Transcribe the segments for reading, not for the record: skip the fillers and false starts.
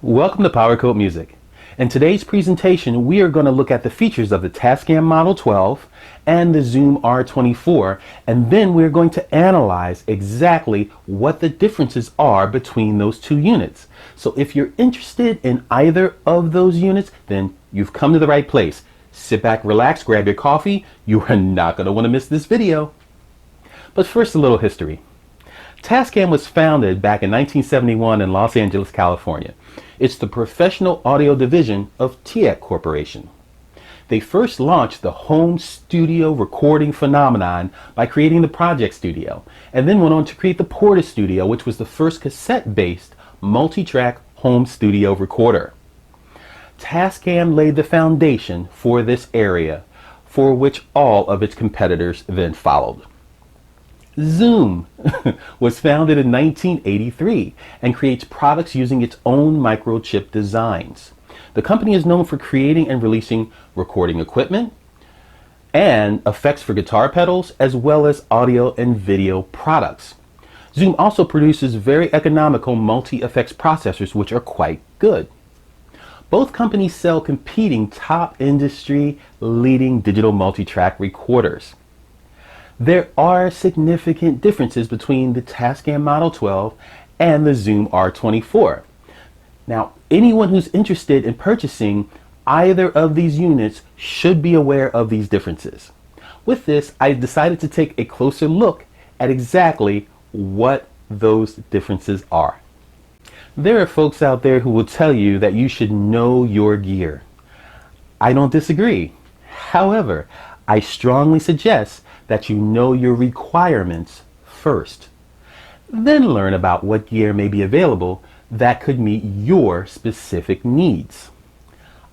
Welcome to Power Code Music. In today's presentation, we are going to look at the features of the Tascam Model 12 and the Zoom R-24, and then we're going to analyze exactly what the differences are between those two units. So if you're interested in either of those units, then you've come to the right place. Sit back, relax, grab your coffee. You are not going to want to miss this video. But first, a little history. Tascam was founded back in 1971 in Los Angeles, California. It's the professional audio division of TIAC Corporation. They first launched the home studio recording phenomenon by creating the Project Studio, and then went on to create the Porta Studio, which was the first cassette-based multi-track home studio recorder. Tascam laid the foundation for this area, for which all of its competitors then followed. Zoom was founded in 1983 and creates products using its own microchip designs. The company is known for creating and releasing recording equipment and effects for guitar pedals, as well as audio and video products. Zoom also produces very economical multi-effects processors, which are quite good. Both companies sell competing top industry leading digital multi-track recorders. There are significant differences between the Tascam Model 12 and the Zoom R-24. Now, anyone who's interested in purchasing either of these units should be aware of these differences. With this, I decided to take a closer look at exactly what those differences are. There are folks out there who will tell you that you should know your gear. I don't disagree. However, I strongly suggest that you know your requirements first. Then learn about what gear may be available that could meet your specific needs.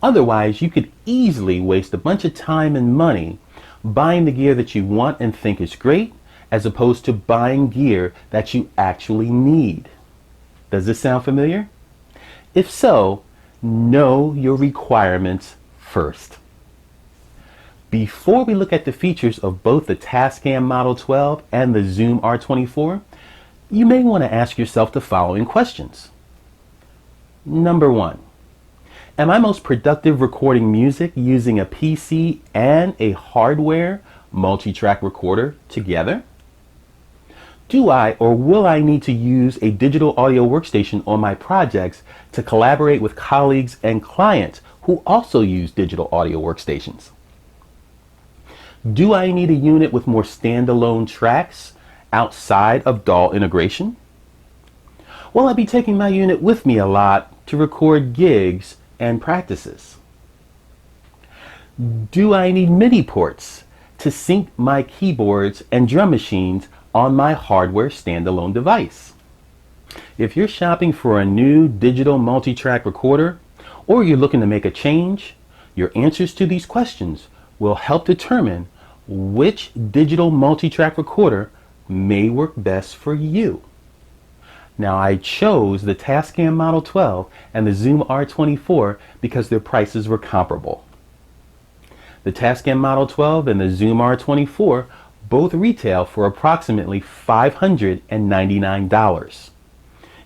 Otherwise, you could easily waste a bunch of time and money buying the gear that you want and think is great, as opposed to buying gear that you actually need. Does this sound familiar? If so, know your requirements first. Before we look at the features of both the Tascam Model 12 and the Zoom R-24, you may want to ask yourself the following questions. Number 1, am I most productive recording music using a PC and a hardware multi-track recorder together? Do I or will I need to use a digital audio workstation on my projects to collaborate with colleagues and clients who also use digital audio workstations? Do I need a unit with more standalone tracks outside of DAW integration? Will I be taking my unit with me a lot to record gigs and practices? Do I need MIDI ports to sync my keyboards and drum machines on my hardware standalone device? If you're shopping for a new digital multi-track recorder, or you're looking to make a change, your answers to these questions will help determine which digital multi-track recorder may work best for you. Now, I chose the Tascam Model 12 and the Zoom R-24 because their prices were comparable. The Tascam Model 12 and the Zoom R-24 both retail for approximately $599.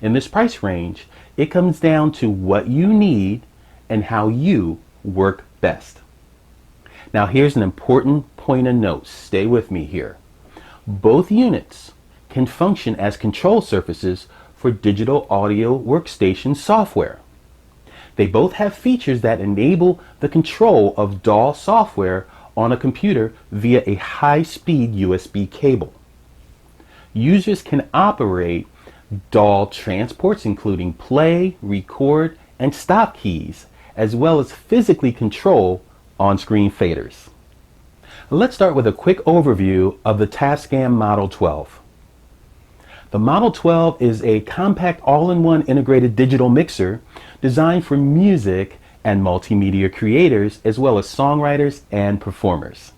In this price range, it comes down to what you need and how you work best. Now, here's an important point of note. Stay with me here. Both units can function as control surfaces for digital audio workstation software. They both have features that enable the control of DAW software on a computer via a high-speed USB cable. Users can operate DAW transports, including play, record, and stop keys, as well as physically control on-screen faders. Let's start with a quick overview of the Tascam Model 12. The Model 12 is a compact all-in-one integrated digital mixer designed for music and multimedia creators, as well as songwriters and performers.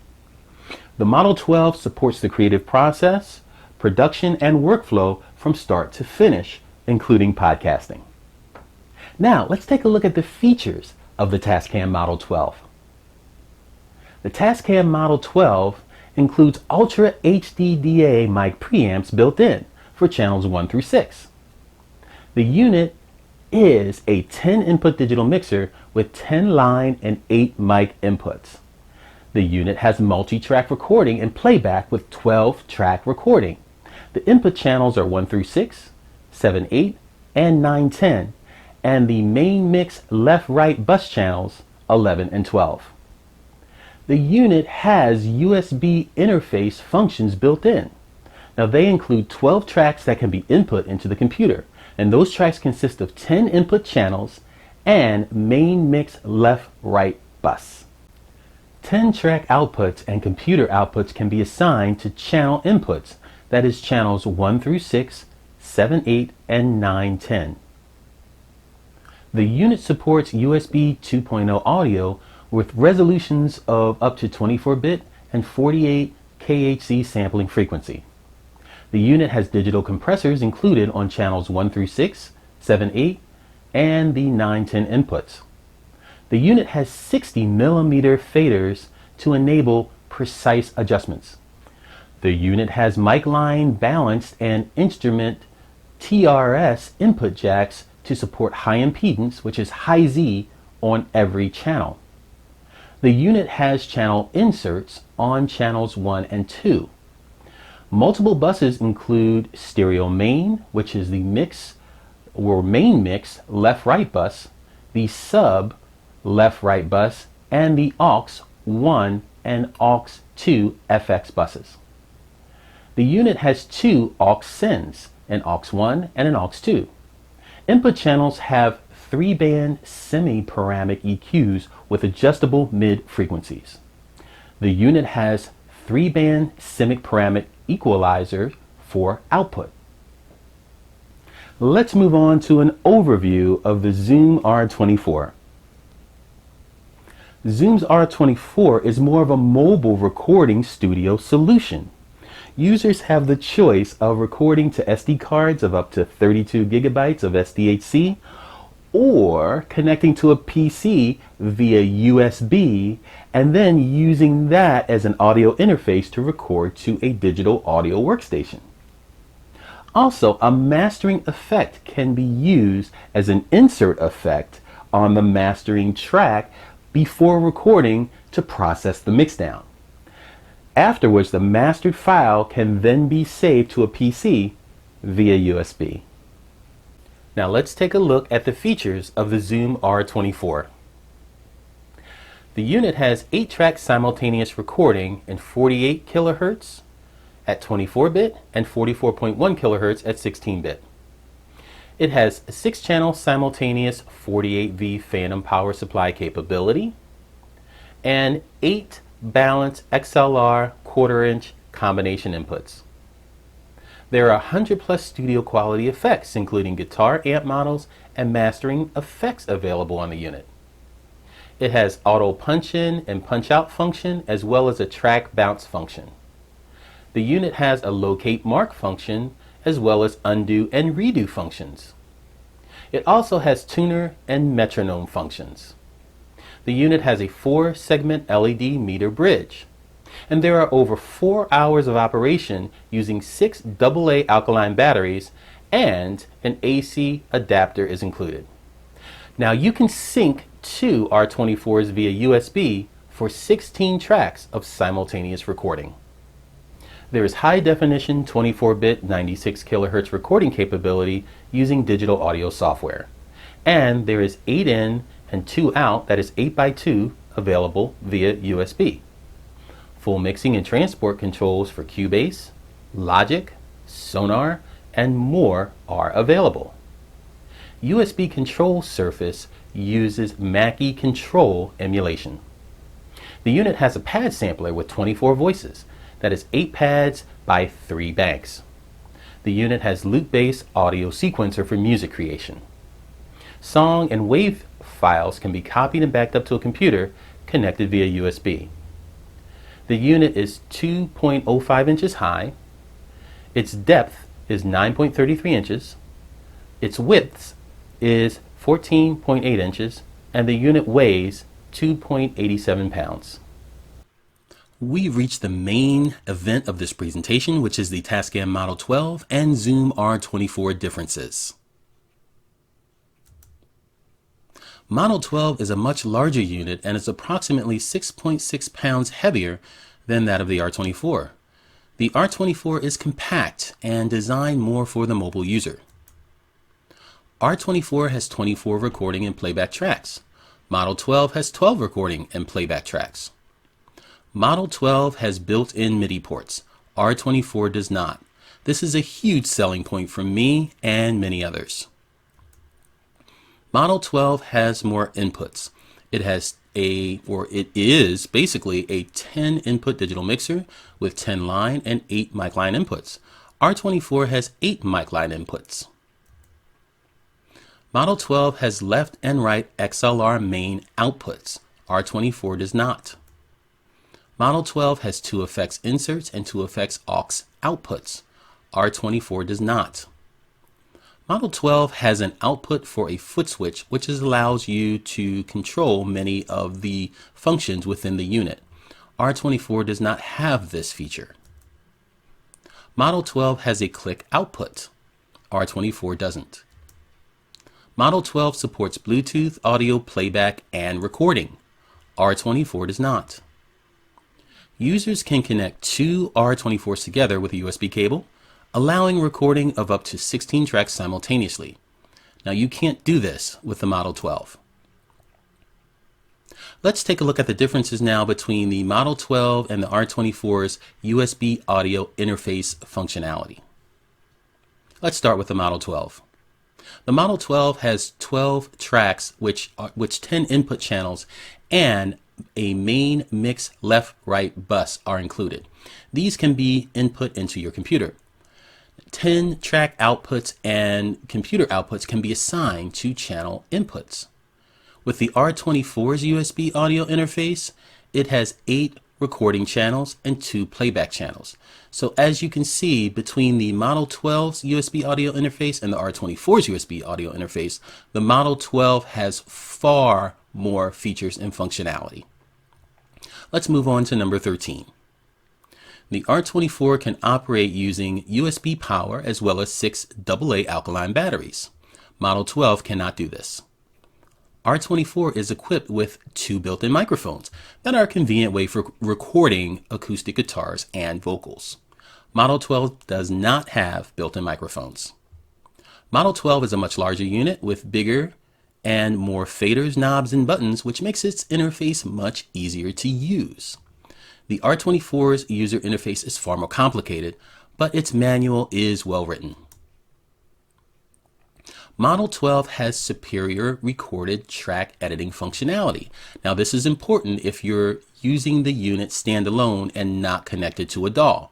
The Model 12 supports the creative process, production, and workflow from start to finish, including podcasting. Now, let's take a look at the features of the Tascam Model 12. The Tascam Model 12 includes Ultra HD DA mic preamps built in for channels 1 through 6. The unit is a 10 input digital mixer with 10 line and 8 mic inputs. The unit has multi-track recording and playback with 12 track recording. The input channels are 1 through 6, 7, 8, and 9, 10, and the main mix left-right bus channels 11 and 12. The unit has USB interface functions built in. Now they include 12 tracks that can be input into the computer, and those tracks consist of 10 input channels and main mix left-right bus. 10 track outputs and computer outputs can be assigned to channel inputs, that is channels 1 through 6, 7, 8, and 9, 10. The unit supports USB 2.0 audio with resolutions of up to 24-bit and 48 kHz sampling frequency. The unit has digital compressors included on channels 1 through 6, 7, 8, and the 9, 10 inputs. The unit has 60mm faders to enable precise adjustments. The unit has mic line balanced and instrument TRS input jacks to support high impedance, which is high Z, on every channel. The unit has channel inserts on channels 1 and 2. Multiple buses include stereo main, which is the mix or main mix left-right bus, the sub left-right bus, and the aux 1 and aux 2 FX buses. The unit has 2 aux sends, an aux 1 and an aux 2. Input channels have 3-band semi-panoramic EQs with adjustable mid-frequencies. The unit has 3-band semi-panoramic equalizer for output. Let's move on to an overview of the Zoom R-24. Zoom's R-24 is more of a mobile recording studio solution. Users have the choice of recording to SD cards of up to 32 gigabytes of SDHC or connecting to a PC via USB and then using that as an audio interface to record to a digital audio workstation. Also, a mastering effect can be used as an insert effect on the mastering track before recording to process the mixdown. Afterwards, the mastered file can then be saved to a PC via USB. Now let's take a look at the features of the Zoom R-24. The unit has 8-track simultaneous recording in 48 kHz at 24-bit and 44.1 kHz at 16-bit. It has a 6-channel simultaneous 48V phantom power supply capability and 8 balanced XLR 1/4-inch combination inputs. There are 100 plus studio quality effects, including guitar amp models and mastering effects available on the unit. It has auto punch-in and punch-out function as well as a track bounce function. The unit has a locate mark function as well as undo and redo functions. It also has tuner and metronome functions. The unit has a 4-segment LED meter bridge. And there are over 4 hours of operation using 6 AA alkaline batteries, and an AC adapter is included. Now you can sync to R-24s via USB for 16 tracks of simultaneous recording. There is high definition 24-bit 96 kHz recording capability using digital audio software. And there is 8 in and 2 out, that is 8x2, available via USB. Full mixing and transport controls for Cubase, Logic, Sonar, and more are available. USB control surface uses Mackie control emulation. The unit has a pad sampler with 24 voices, that is 8 pads by 3 banks. The unit has loop-based audio sequencer for music creation. Song and wave files can be copied and backed up to a computer connected via USB. The unit is 2.05 inches high. Its depth is 9.33 inches. Its width is 14.8 inches, and the unit weighs 2.87 pounds. We've reached the main event of this presentation, which is the Tascam Model 12 and Zoom R-24 differences. Model 12 is a much larger unit and is approximately 6.6 pounds heavier than that of the R-24. The R-24 is compact and designed more for the mobile user. R-24 has 24 recording and playback tracks. Model 12 has 12 recording and playback tracks. Model 12 has built-in MIDI ports. R-24 does not. This is a huge selling point for me and many others. Model 12 has more inputs. It is basically a 10 input digital mixer with 10 line and 8 mic line inputs. R-24 has 8 mic line inputs. Model 12 has left and right XLR main outputs. R-24 does not. Model 12 has 2 effects inserts and 2 effects aux outputs. R-24 does not. Model 12 has an output for a foot switch, which allows you to control many of the functions within the unit. R-24 does not have this feature. Model 12 has a click output. R-24 doesn't. Model 12 supports Bluetooth, audio playback, and recording. R-24 does not. Users can connect 2 R-24s together with a USB cable, allowing recording of up to 16 tracks simultaneously. Now you can't do this with the Model 12. Let's take a look at the differences now between the Model 12 and the R-24's USB audio interface functionality. Let's start with the Model 12. The Model 12 has 12 tracks which 10 input channels and a main mix left-right bus are included. These can be input into your computer. 10 track outputs and computer outputs can be assigned to channel inputs. With the R-24's USB audio interface, it has 8 recording channels and 2 playback channels. So as you can see, between the Model 12's USB audio interface and the R-24's USB audio interface, the Model 12 has far more features and functionality. Let's move on to number 13. The R-24 can operate using USB power as well as 6 AA alkaline batteries. Model 12 cannot do this. R-24 is equipped with 2 built-in microphones that are a convenient way for recording acoustic guitars and vocals. Model 12 does not have built-in microphones. Model 12 is a much larger unit with bigger and more faders, knobs, and buttons, which makes its interface much easier to use. The R-24's user interface is far more complicated, but its manual is well written. Model 12 has superior recorded track editing functionality. Now this is important if you're using the unit standalone and not connected to a DAW.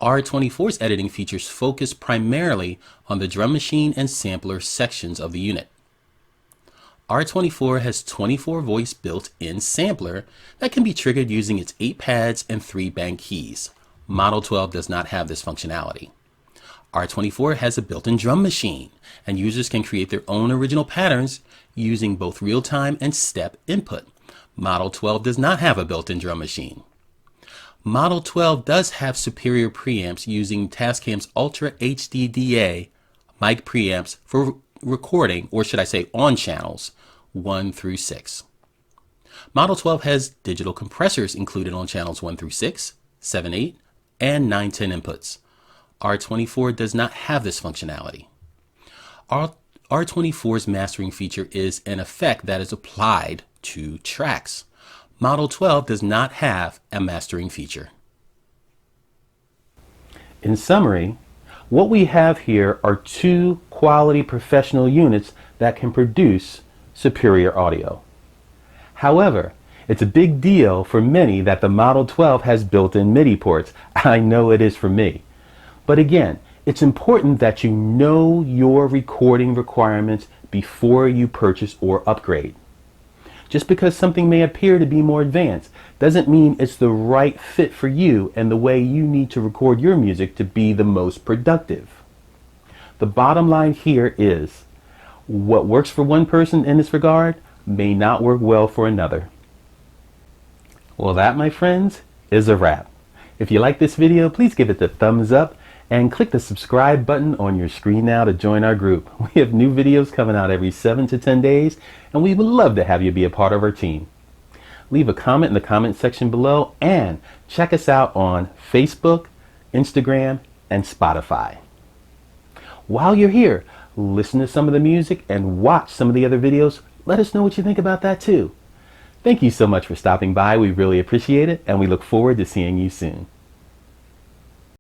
R-24's editing features focus primarily on the drum machine and sampler sections of the unit. R-24 has 24 voice built-in sampler that can be triggered using its 8 pads and 3 bank keys. Model 12 does not have this functionality. R-24 has a built-in drum machine, and users can create their own original patterns using both real-time and step input. Model 12 does not have a built-in drum machine. Model 12 does have superior preamps using Tascam's Ultra HD DA mic preamps for recording, or should I say on channels 1 through 6. Model 12 has digital compressors included on channels 1 through 6, 7, 8, and 9, 10 inputs. R-24 does not have this functionality. R-24's mastering feature is an effect that is applied to tracks. Model 12 does not have a mastering feature. In summary, what we have here are 2 quality professional units that can produce superior audio. However, it's a big deal for many that the Model 12 has built-in MIDI ports. I know it is for me. But again, it's important that you know your recording requirements before you purchase or upgrade. Just because something may appear to be more advanced doesn't mean it's the right fit for you and the way you need to record your music to be the most productive. The bottom line here is, what works for one person in this regard may not work well for another. Well, that, my friends, is a wrap. If you like this video, please give it the thumbs up And click the subscribe button on your screen now to join our group. We have new videos coming out every 7 to 10 days, and we would love to have you be a part of our team. Leave a comment in the comment section below and check us out on Facebook, Instagram, and Spotify. While you're here, listen to some of the music and watch some of the other videos. Let us know what you think about that too. Thank you so much for stopping by. We really appreciate it, and we look forward to seeing you soon.